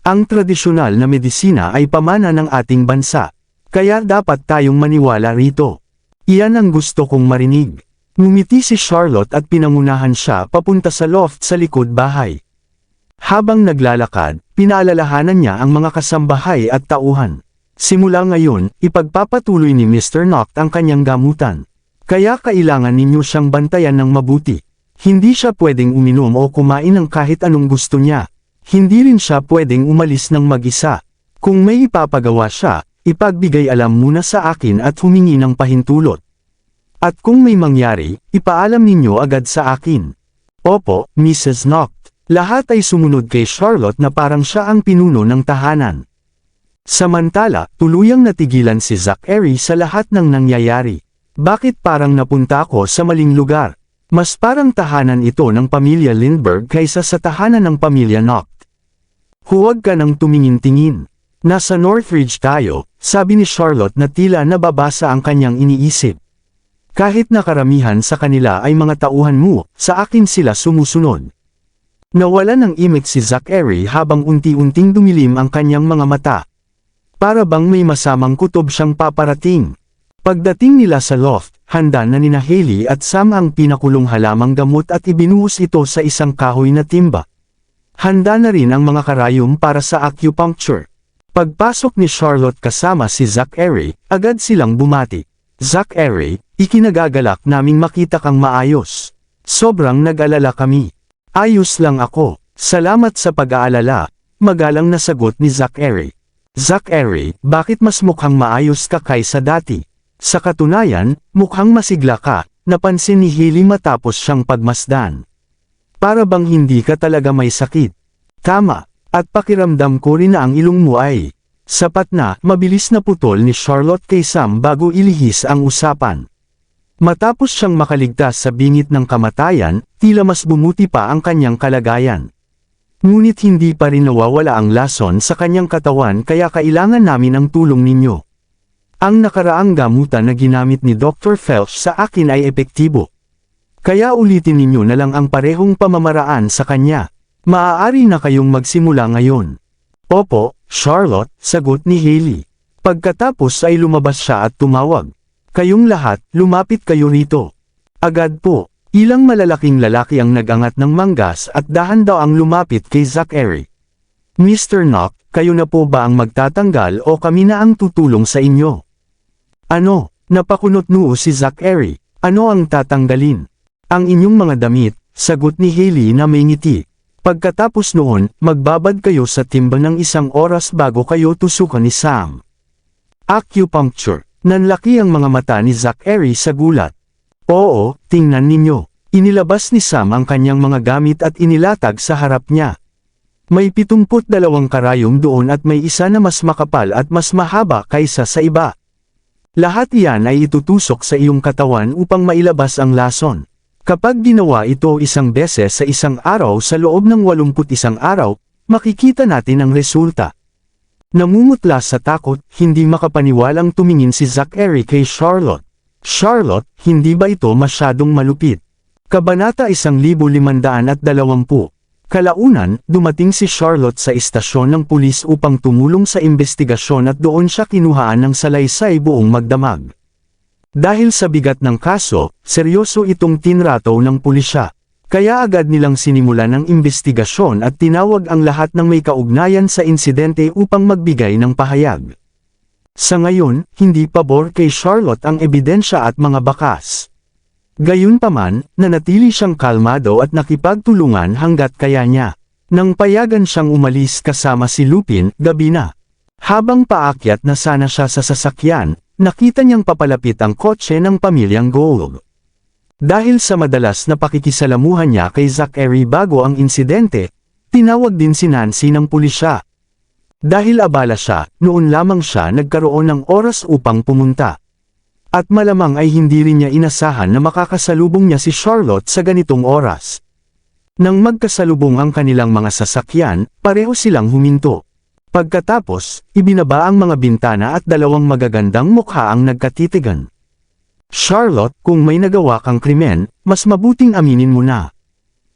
Ang tradisyonal na medisina ay pamana ng ating bansa, kaya dapat tayong maniwala rito. Iyan ang gusto kong marinig. Ngumiti si Charlotte at pinangunahan siya papunta sa loft sa likod bahay. Habang naglalakad, pinaalalahanan niya ang mga kasambahay at tauhan. Simula ngayon, ipagpapatuloy ni Mr. Knock ang kanyang gamutan. Kaya kailangan ninyo siyang bantayan ng mabuti. Hindi siya pwedeng uminom o kumain ng kahit anong gusto niya. Hindi rin siya pwedeng umalis ng mag-isa. Kung may ipapagawa siya, ipagbigay alam muna sa akin at humingi ng pahintulot. At kung may mangyari, ipaalam ninyo agad sa akin. Opo, Mrs. Knock. Lahat ay sumunod kay Charlotte na parang siya ang pinuno ng tahanan. Samantala, tuluyang natigilan si Zachary sa lahat ng nangyayari. Bakit parang napunta ako sa maling lugar? Mas parang tahanan ito ng pamilya Lindbergh kaysa sa tahanan ng pamilya Knock. Huwag ka nang tumingin-tingin. Nasa Northridge tayo, sabi ni Charlotte na tila nababasa ang kanyang iniisip. Kahit na karamihan sa kanila ay mga tauhan mo, sa akin sila sumusunod. Nawala ng imik si Zachary habang unti-unting dumilim ang kanyang mga mata. Para bang may masamang kutob siyang paparating. Pagdating nila sa loft, handa na nina Hailey at Sam ang pinakulong halamang gamot at ibinuhos ito sa isang kahoy na timba. Handa na rin ang mga karayom para sa acupuncture. Pagpasok ni Charlotte kasama si Zachary, agad silang bumati. Zachary, ikinagagalak naming makita kang maayos. Sobrang nag-alala kami. Ayos lang ako. Salamat sa pag-aalala, magalang na sagot ni Zachary. Zachary, bakit mas mukhang maayos ka kaysa dati? Sa katunayan, mukhang masigla ka, napansin ni Hailey matapos siyang pagmasdan. Para bang hindi ka talaga may sakit? Tama, at pakiramdam ko rin na ang ilong mo ay sapat na. Mabilis na putol ni Charlotte kay Sam bago ilihis ang usapan. Matapos siyang makaligtas sa bingit ng kamatayan, tila mas bumuti pa ang kanyang kalagayan. Ngunit hindi pa rin nawawala ang lason sa kanyang katawan kaya kailangan namin ang tulong ninyo. Ang nakaraang gamutan na ginamit ni Dr. Phelps sa akin ay epektibo. Kaya ulitin ninyo na lang ang parehong pamamaraan sa kanya. Maaari na kayong magsimula ngayon. Opo, Charlotte, sagot ni Hailey. Pagkatapos ay lumabas siya at tumawag. Kayong lahat, lumapit kayo rito. Agad po. Ilang malalaking lalaki ang nag-angat ng manggas at dahan daw ang lumapit kay Zachary. Mr. Knock, kayo na po ba ang magtatanggal o kami na ang tutulong sa inyo? Ano? Napakunot noo si Zachary. Ano ang tatanggalin? Ang inyong mga damit, sagot ni Hailey na may ngiti. Pagkatapos noon, magbabad kayo sa timba ng 1 oras bago kayo tusukan ni Sam. Acupuncture. Nanlaki ang mga mata ni Zachary sa gulat. Oo, tingnan ninyo. Inilabas ni Sam ang kanyang mga gamit at inilatag sa harap niya. May 72 karayom doon at may isa na mas makapal at mas mahaba kaysa sa iba. Lahat iyan ay itutusok sa iyong katawan upang mailabas ang lason. Kapag ginawa ito 1 beses sa 1 araw sa loob ng 81 araw, makikita natin ang resulta. Namumutla sa takot, hindi makapaniwalang tumingin si Zachary kay Charlotte. Charlotte, hindi ba ito masyadong malupit? Kabanata 1520. Kalaunan, dumating si Charlotte sa istasyon ng pulis upang tumulong sa investigasyon at doon siya kinuhaan ng salaysay buong magdamag. Dahil sa bigat ng kaso, seryoso itong tinrato ng pulisya. Kaya agad nilang sinimulan ang investigasyon at tinawag ang lahat ng may kaugnayan sa insidente upang magbigay ng pahayag. Sa ngayon, hindi pabor kay Charlotte ang ebidensya at mga bakas. Gayunpaman, nanatili siyang kalmado at nakipagtulungan hanggat kaya niya. Nang payagan siyang umalis kasama si Lupin, gabi na. Habang paakyat na sana siya sa sasakyan, nakita niyang papalapit ang kotse ng pamilyang Gold. Dahil sa madalas na pakikisalamuhan niya kay Zachary bago ang insidente, tinawag din si Nancy ng pulisya. Dahil abala siya, noon lamang siya nagkaroon ng oras upang pumunta. At malamang ay hindi rin niya inasahan na makakasalubong niya si Charlotte sa ganitong oras. Nang magkasalubong ang kanilang mga sasakyan, pareho silang huminto. Pagkatapos, ibinaba ang mga bintana at 2 magagandang mukha ang nagkatitigan. Charlotte, kung may nagawa kang krimen, mas mabuting aminin mo na.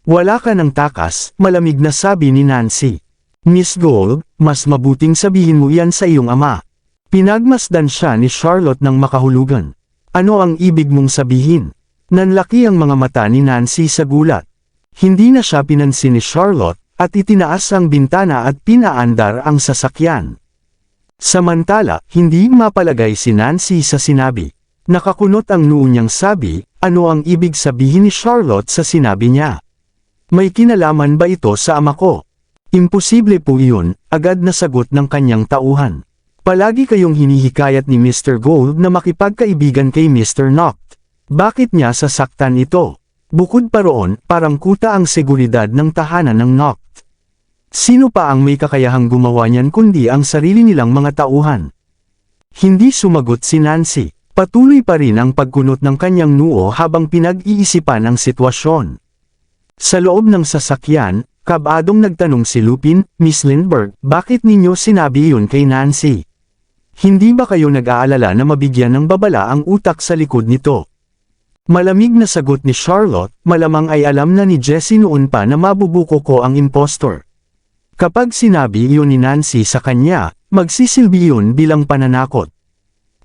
Wala ka ng takas, malamig na sabi ni Nancy. Miss Gold, mas mabuting sabihin mo yan sa iyong ama. Pinagmasdan siya ni Charlotte ng makahulugan. Ano ang ibig mong sabihin? Nanlaki ang mga mata ni Nancy sa gulat. Hindi na siya pinansin ni Charlotte, at itinaas ang bintana at pinaandar ang sasakyan. Samantala, hindi mapalagay si Nancy sa sinabi. Nakakunot ang noo niyang sabi, ano ang ibig sabihin ni Charlotte sa sinabi niya? May kinalaman ba ito sa ama ko? Imposible po iyon, agad na sagot ng kanyang tauhan. Palagi kayong hinihikayat ni Mr. Gold na makipagkaibigan kay Mr. Knock. Bakit niya sasaktan ito? Bukod pa roon, parang kuta ang seguridad ng tahanan ng Knock. Sino pa ang may kakayahang gumawa niyan kundi ang sarili nilang mga tauhan? Hindi sumagot si Nancy. Patuloy pa rin ang pagkunot ng kanyang noo habang pinag-iisipan ang sitwasyon. Sa loob ng sasakyan, kabadong nagtanong si Lupin, Miss Lindbergh, bakit ninyo sinabi iyon kay Nancy? Hindi ba kayo nag-aalala na mabigyan ng babala ang utak sa likod nito? Malamig na sagot ni Charlotte, malamang ay alam na ni Jessie noon pa na mabubuko ko ang impostor. Kapag sinabi iyon ni Nancy sa kanya, magsisilbi iyon bilang pananakot.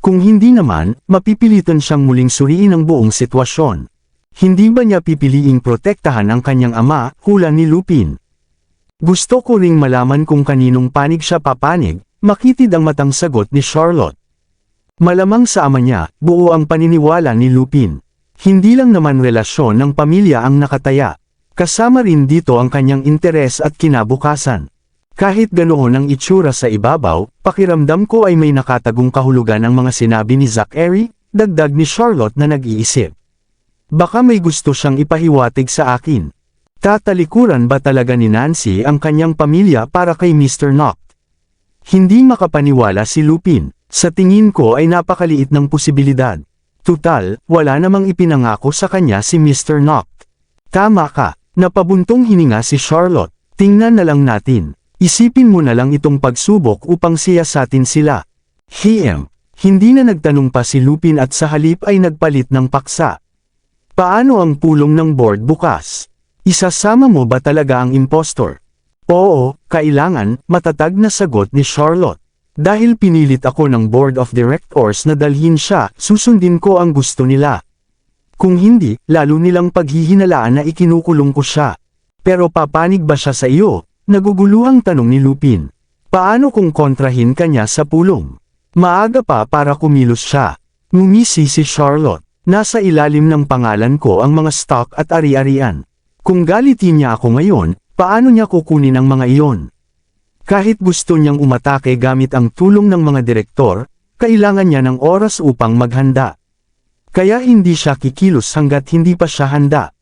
Kung hindi naman, mapipilitan siyang muling suriin ang buong sitwasyon. Hindi ba niya pipiliing protektahan ang kanyang ama, hula ni Lupin? Gusto ko ring malaman kung kaninong panig siya papanig, makitid ang matang sagot ni Charlotte. Malamang sa ama niya, buo ang paniniwala ni Lupin. Hindi lang naman relasyon ng pamilya ang nakataya. Kasama rin dito ang kanyang interes at kinabukasan. Kahit ganoon ang itsura sa ibabaw, pakiramdam ko ay may nakatagong kahulugan ang mga sinabi ni Zachary, dagdag ni Charlotte na nag-iisip. Baka may gusto siyang ipahiwatig sa akin. Tatalikuran ba talaga ni Nancy ang kanyang pamilya para kay Mr. Noct? Hindi makapaniwala si Lupin. Sa tingin ko ay napakaliit ng posibilidad. Tutal, wala namang ipinangako sa kanya si Mr. Noct. Tama ka, napabuntong hininga si Charlotte. Tingnan na lang natin. Isipin mo na lang itong pagsubok upang siyasatin sila. Hindi na nagtanong pa si Lupin at sa halip ay nagpalit ng paksa. Paano ang pulong ng board bukas? Isasama mo ba talaga ang impostor? Oo, kailangan, matatag na sagot ni Charlotte. Dahil pinilit ako ng board of directors na dalhin siya, susundin ko ang gusto nila. Kung hindi, lalo nilang paghihinalaan na ikinukulong ko siya. Pero papanig ba siya sa iyo? Naguguluhang tanong ni Lupin. Paano kung kontrahin kanya sa pulong? Maaga pa para kumilos siya. Ngumisi si Charlotte. Nasa ilalim ng pangalan ko ang mga stock at ari-arian. Kung galitin niya ako ngayon, paano niya kukunin ang mga iyon? Kahit gusto niyang umatake gamit ang tulong ng mga direktor, kailangan niya ng oras upang maghanda. Kaya hindi siya kikilos hanggat hindi pa siya handa.